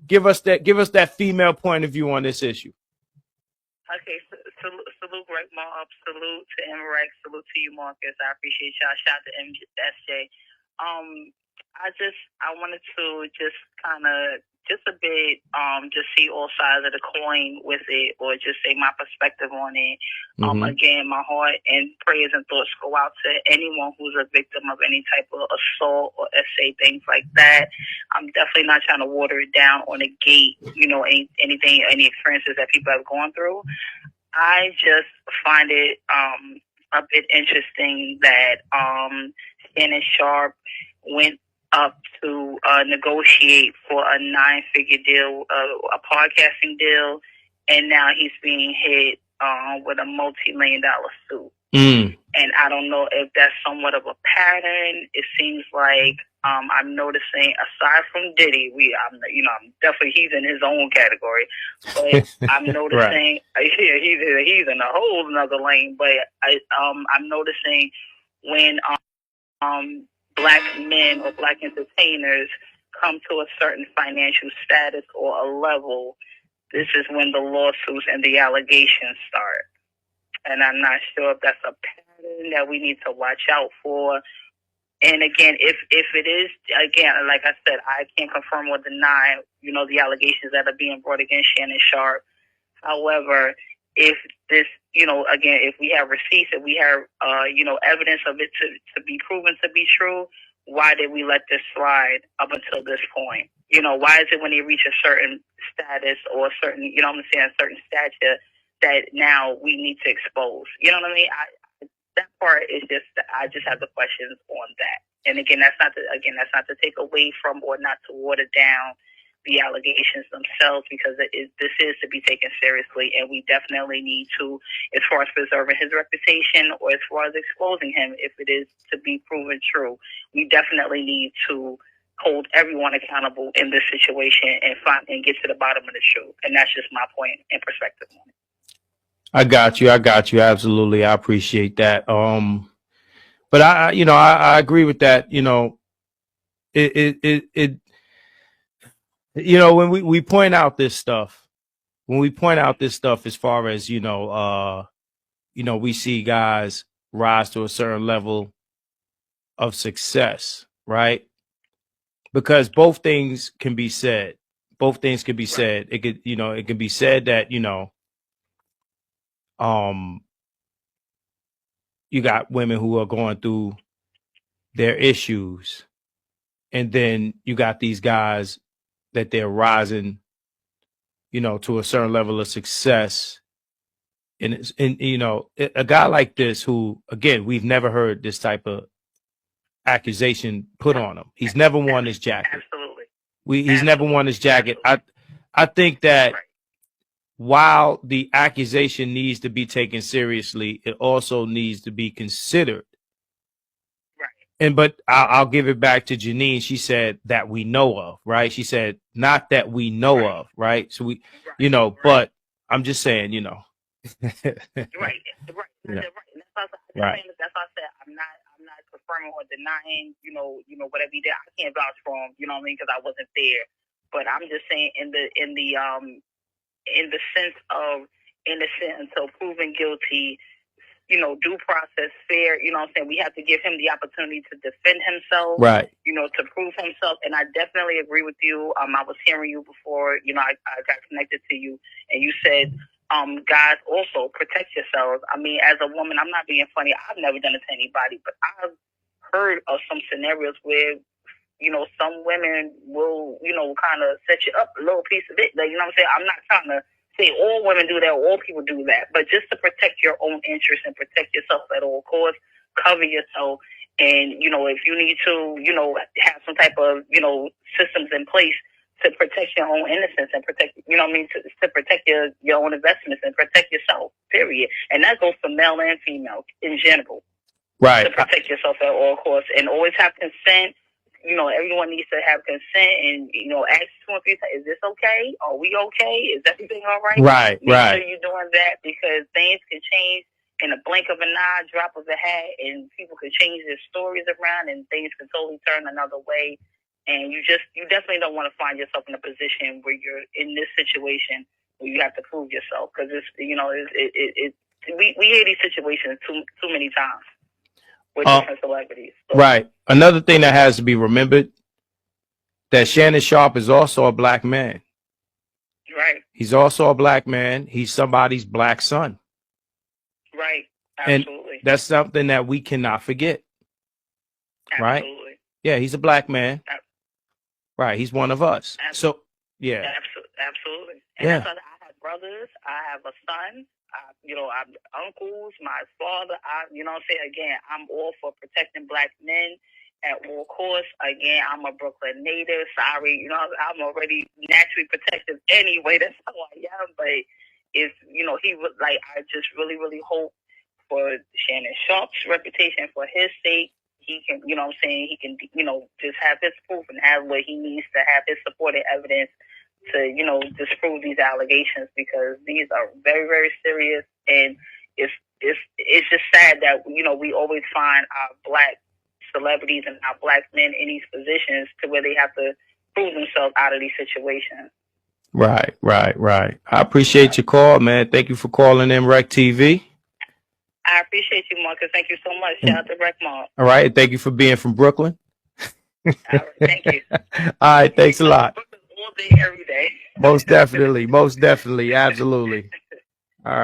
give us that female point of view on this issue. Okay, salute Greg Mob, salute to MRX, salute to you, Marcus. I appreciate y'all. Shout out to SJ. I wanted to just kind of just a bit just see all sides of the coin with it, or just say my perspective on it. Again, my heart and prayers and thoughts go out to anyone who's a victim of any type of assault or essay, things like that. I'm definitely not trying to water it down or negate, anything, any experiences that people have gone through. I just find it a bit interesting that Sannon Sharpe went up to negotiate for a 9-figure deal, a podcasting deal, and now he's being hit with a multi-million-dollar suit. And I don't know if that's somewhat of a pattern. It seems like I'm noticing, aside from Diddy, I'm definitely, he's in his own category, but I'm noticing he's in a whole another lane. But I'm noticing when black men or black entertainers come to a certain financial status or a level, this is when the lawsuits and the allegations start. And I'm not sure if that's a pattern that we need to watch out for. And again, if it is, again, like I said, I can't confirm or deny, the allegations that are being brought against Sannon Sharpe. However, if this, again, if we have receipts, if we have, evidence of it to be proven to be true, why did we let this slide up until this point? Why is it when they reach a certain status or a certain, a certain stature that now we need to expose? You know what I mean? That part is just, I just have the questions on that. And again, that's not to take away from or not to water down the allegations themselves, because this is to be taken seriously, and we definitely need to, as far as preserving his reputation or as far as exposing him, if it is to be proven true, we definitely need to hold everyone accountable in this situation and get to the bottom of the truth. And that's just my point and perspective on it. I got you. Absolutely. I appreciate that. But I agree with that. When we point out this stuff, as far as, we see guys rise to a certain level of success, right? Because both things can be said. It could, it can be said that, you got women who are going through their issues, and then you got these guys that they're rising, to a certain level of success. And a guy like this, who, again, we've never heard this type of accusation put on him. He's never worn his jacket. Absolutely. He's never worn his jacket. I think that while the accusation needs to be taken seriously, it also needs to be considered. Right. But I'll give it back to Janine. She said that we know of, right? She said not that we know of, right? So we, but I'm just saying, Right. That's why I said I'm not confirming or denying, whatever he did. I can't vouch for him, you know what I mean, because I wasn't there. But I'm just saying in the sense of innocent until proven guilty, due process, fair, we have to give him the opportunity to defend himself, right? To prove himself. And I definitely agree with you. I was hearing you before, I got connected to you, and you said, guys, also protect yourselves. I mean, as a woman, I'm not being funny. I've never done it to anybody, but I've heard of some scenarios where, some women will, kind of set you up a little piece of it. Like, I'm saying? I'm not trying to say all women do that, all people do that, but just to protect your own interests and protect yourself at all costs, cover yourself. And, if you need to, have some type of, systems in place to protect your own innocence and protect, to protect your own investments and protect yourself, period. And that goes for male and female in general. Right. To protect yourself at all costs and always have consent. Everyone needs to have consent and, ask 2 or 3 times, is this okay? Are we okay? Is everything all right? Right, Make sure you're doing that, because things can change in a blink of an eye, drop of a hat, and people can change their stories around and things can totally turn another way. And you definitely don't want to find yourself in a position where you're in this situation where you have to prove yourself, because it's, you know, we hear these situations too many times with different celebrities. So. Right. Another thing that has to be remembered, that Shannon Sharpe is also a black man. Right. He's also a black man. He's somebody's black son. Right. Absolutely. And that's something that we cannot forget. Right? Absolutely. Yeah, he's a black man. Right. He's one of us. So, yeah. Absolutely. And yeah. That's I have brothers. I have a son. You know, I'm uncles, my father. You know what I'm saying? Again, I'm all for protecting black men at all costs. Again, I'm a Brooklyn native. Sorry, you know, I'm already naturally protective anyway. That's how I am. But if, you know, he would, like, I just really, really hope for Shannon Sharpe's reputation, for his sake, he can, you know what I'm saying, he can, you know, just have his proof and have what he needs to have his supporting evidence to, you know, disprove these allegations, because these are very, very serious. And it's just sad that, you know, we always find our black celebrities and our black men in these positions to where they have to prove themselves out of these situations. Right. I appreciate your call, man. Thank you for calling in Rec TV. I appreciate you, Marcus. Thank you so much. Shout out to Rec Mark. All right. Thank you for being from Brooklyn. All right. Thank you. All right. Thanks a lot. All day, every day. Most definitely. Absolutely. All right.